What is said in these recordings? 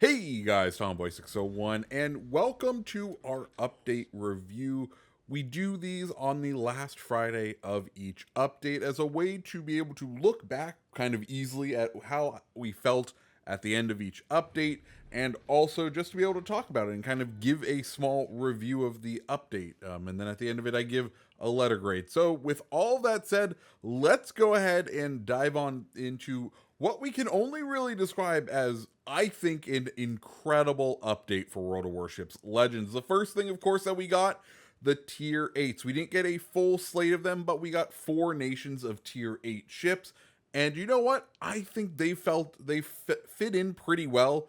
Hey guys, Tomboy601, and welcome to our update review. We do these on the last Friday of each update as a way to be able to look back kind of easily at how we felt at the end of each update, and also just to be able to talk about it and kind of give a small review of the update. And then at the end of it, I give a letter grade. So, with all that said, let's go ahead and dive on into what we can only really describe as, I think, an incredible update for World of Warships Legends. The first thing, of course, that we got, the tier 8s. We didn't get a full slate of them, but we got 4 nations of tier 8 ships. And you know what? I think they fit in pretty well.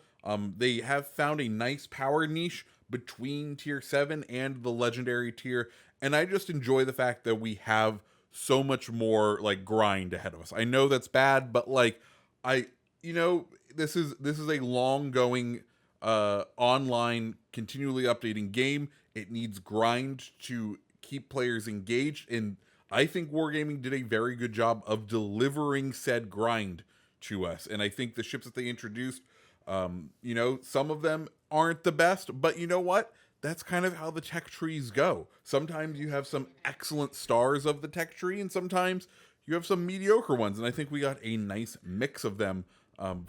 They have found a nice power niche between tier 7 and the legendary tier. And I just enjoy the fact that we have so much more like grind ahead of us. I know that's bad, but like I this is a long going online continually updating game. It needs grind to keep players engaged, and I think Wargaming did a very good job of delivering said grind to us. And I think the ships that they introduced, some of them aren't the best, but you know what? That's kind of how the tech trees go. Sometimes you have some excellent stars of the tech tree, and sometimes you have some mediocre ones. And I think we got a nice mix of them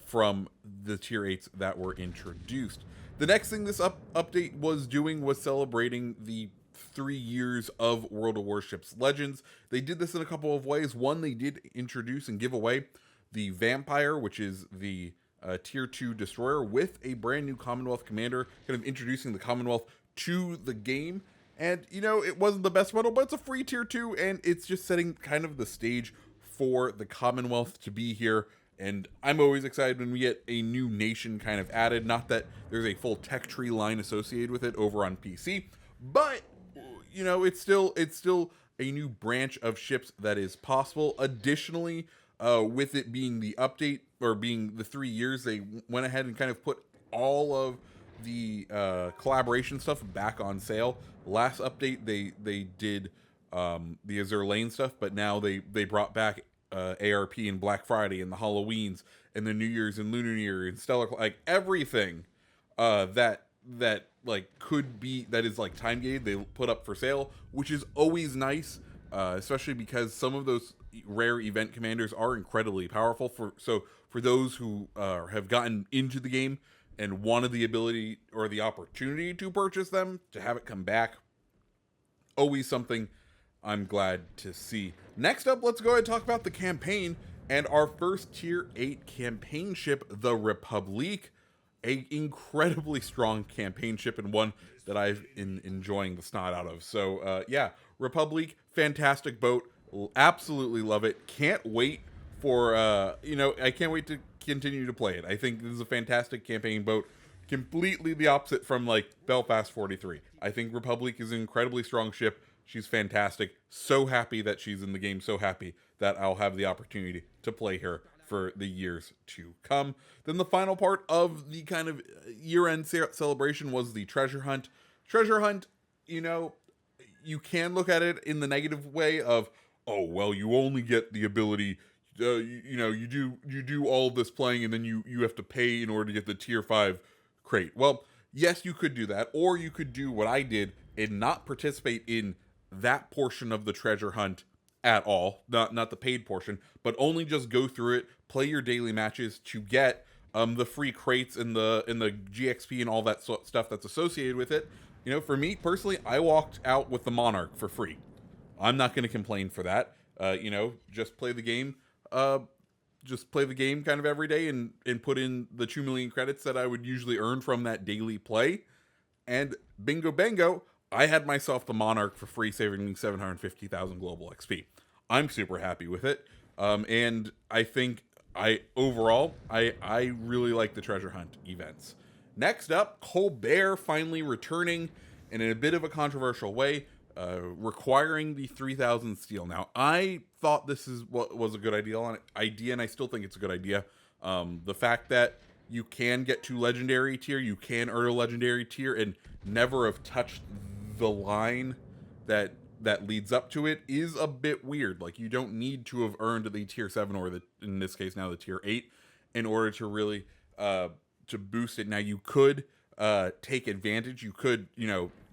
from the tier 8s that were introduced. The next thing this update was doing was celebrating the 3 years of World of Warships Legends. They did this in a couple of ways. One, they did introduce and give away the Vampire, which is the tier 2 destroyer, with a brand new Commonwealth commander, kind of introducing the Commonwealth to the game. And, it wasn't the best model, but it's a free tier 2, and it's just setting kind of the stage for the Commonwealth to be here. And I'm always excited when we get a new nation kind of added. Not that there's a full tech tree line associated with it over on PC, but it's still a new branch of ships that is possible. Additionally, with it being the update or being the 3 years, they went ahead and kind of put all of the collaboration stuff back on sale. Last update, they did the Azure Lane stuff, but now they brought back ARP and Black Friday and the Halloweens and the New Year's and Lunar New Year and Stellar, like everything that like could be that is like time gated, they put up for sale, which is always nice, especially because some of those rare event commanders are incredibly powerful. For those who have gotten into the game and wanted the ability or the opportunity to purchase them, to have it come back, always something I'm glad to see. Next up, let's go ahead and talk about the campaign and our first tier 8 campaign ship, the Republique. A incredibly strong campaign ship, and one that I've been enjoying the snot out of. So yeah, Republique, fantastic boat. Absolutely love it. Can't wait for I can't wait to continue to play it. I think this is a fantastic campaign boat. Completely the opposite from like Belfast 43. I think Republique is an incredibly strong ship. She's fantastic. So happy that she's in the game. So happy that I'll have the opportunity to play her for the years to come. Then the final part of the kind of year-end celebration was the treasure hunt. Treasure hunt, you can look at it in the negative way of, oh well, you only get the ability. You do all this playing, and then you have to pay in order to get the tier 5 crate. Well, yes, you could do that, or you could do what I did and not participate in that portion of the treasure hunt at all, not the paid portion, but only just go through it, play your daily matches to get the free crates and the GXP and all that stuff that's associated with it. For me personally, I walked out with the Monarch for free. I'm not going to complain for that. Just play the game. Just play the game kind of every day and put in the 2 million credits that I would usually earn from that daily play. And bingo bango, I had myself the Monarch for free, saving me 750,000 global XP. I'm super happy with it. And I think I really like the treasure hunt events. Next up, Colbert finally returning, and in a bit of a controversial way, requiring the 3,000 steel. Now, I thought this is what was a good idea, and I still think it's a good idea. The fact that you can get to legendary tier, you can earn a legendary tier, and never have touched the line that leads up to it is a bit weird. Like, you don't need to have earned the tier 7 or in this case now the tier 8 in order to really to boost it. Now you could take advantage. You could,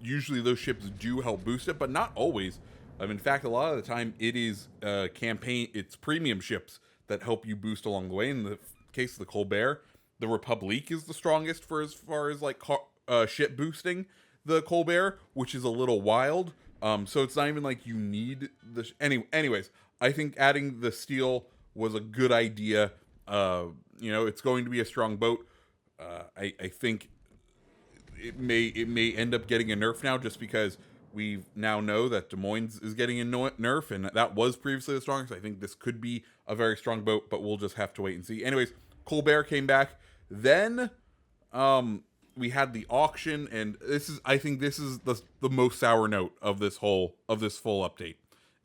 usually those ships do help boost it, but not always. In fact, a lot of the time it is it's premium ships that help you boost along the way. In the case of the Colbert, the Republique is the strongest for as far as like ship boosting the Colbert, which is a little wild. So it's not even like you need the anyways, I think adding the steel was a good idea. It's going to be a strong boat. I think it may end up getting a nerf now, just because we now know that Des Moines is getting a nerf, and that was previously the strongest. I think this could be a very strong boat, but we'll just have to wait and see. Anyways, Colbert came back. Then we had the auction, and I think this is the most sour note of this full update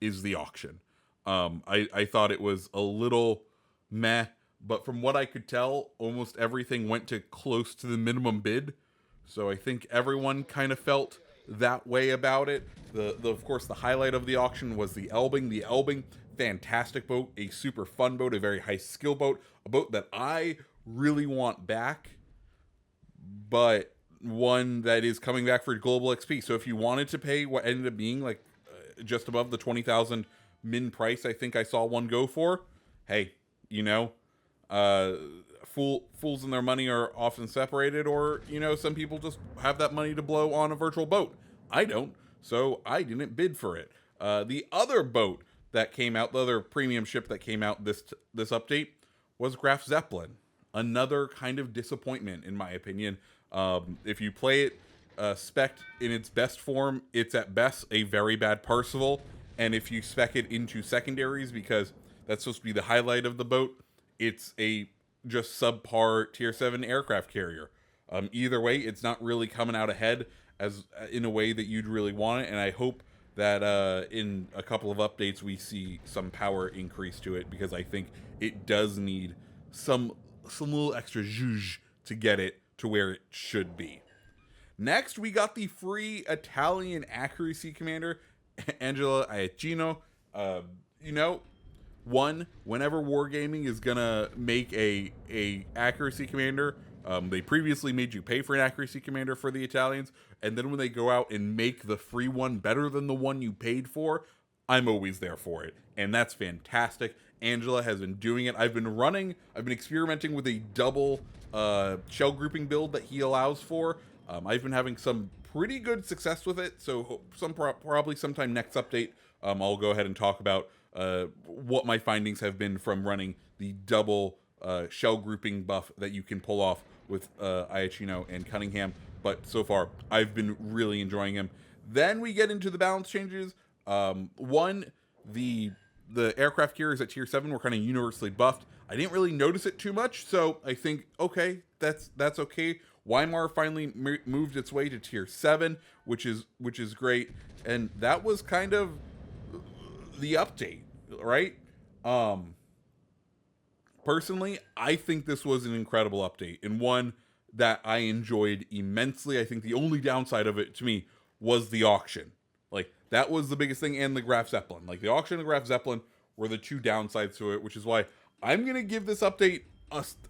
is the auction. I thought it was a little meh, but from what I could tell, almost everything went to close to the minimum bid. So I think everyone kind of felt that way about it. Of course, the highlight of the auction was the Elbing. The Elbing, fantastic boat, a super fun boat, a very high skill boat, a boat that I really want back, but one that is coming back for global XP. So if you wanted to pay what ended up being like just above the 20,000 min price, I think I saw one go for, hey, fools and their money are often separated, or some people just have that money to blow on a virtual boat. I don't, so I didn't bid for it. The other boat that came out, the other premium ship that came out this update, was Graf Zeppelin. Another kind of disappointment, in my opinion. If you play it spec in its best form, it's at best a very bad Parseval. And if you spec it into secondaries, because that's supposed to be the highlight of the boat, it's a just subpar tier 7 aircraft carrier. Either way, it's not really coming out ahead as in a way that you'd really want it. And I hope that in a couple of updates we see some power increase to it, because I think it does need some little extra zhuzh to get it to where it should be. Next, we got the free Italian accuracy commander, Angela Iacchino. Whenever Wargaming is gonna make a accuracy commander, they previously made you pay for an accuracy commander for the Italians, and then when they go out and make the free one better than the one you paid for, I'm always there for it, and that's fantastic. Angela has been doing it. I've been experimenting with a double shell grouping build that he allows for. I've been having some pretty good success with it, so probably sometime next update, I'll go ahead and talk about what my findings have been from running the double shell grouping buff that you can pull off with Iacchino and Cunningham. But so far, I've been really enjoying him. Then we get into the balance changes. The aircraft carriers at tier 7 were kind of universally buffed. I didn't really notice it too much, so I think, okay, that's okay. Weimar finally moved its way to tier 7, which is great, and that was kind of the update, right? Personally, I think this was an incredible update, and one that I enjoyed immensely. I think the only downside of it to me was the auction. Like, that was the biggest thing, and the Graf Zeppelin. Like, the auction and the Graf Zeppelin were the two downsides to it, which is why I'm going to give this update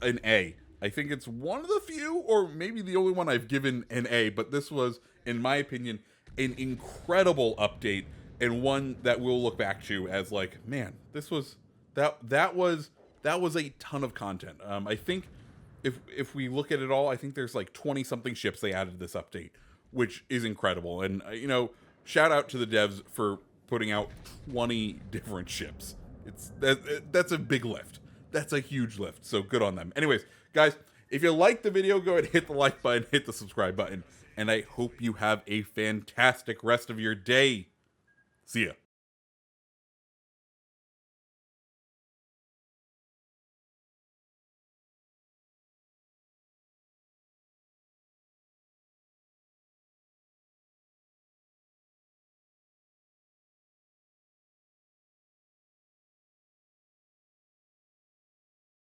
an A. I think it's one of the few, or maybe the only one I've given an A, but this was, in my opinion, an incredible update, and one that we'll look back to as like, man, this was, that was a ton of content. I think if we look at it all, I think there's like 20 something ships they added to this update, which is incredible. And shout out to the devs for putting out 20 different ships. That's a big lift. That's a huge lift. So good on them. Anyways, guys, if you liked the video, go ahead and hit the like button, hit the subscribe button, and I hope you have a fantastic rest of your day. See ya.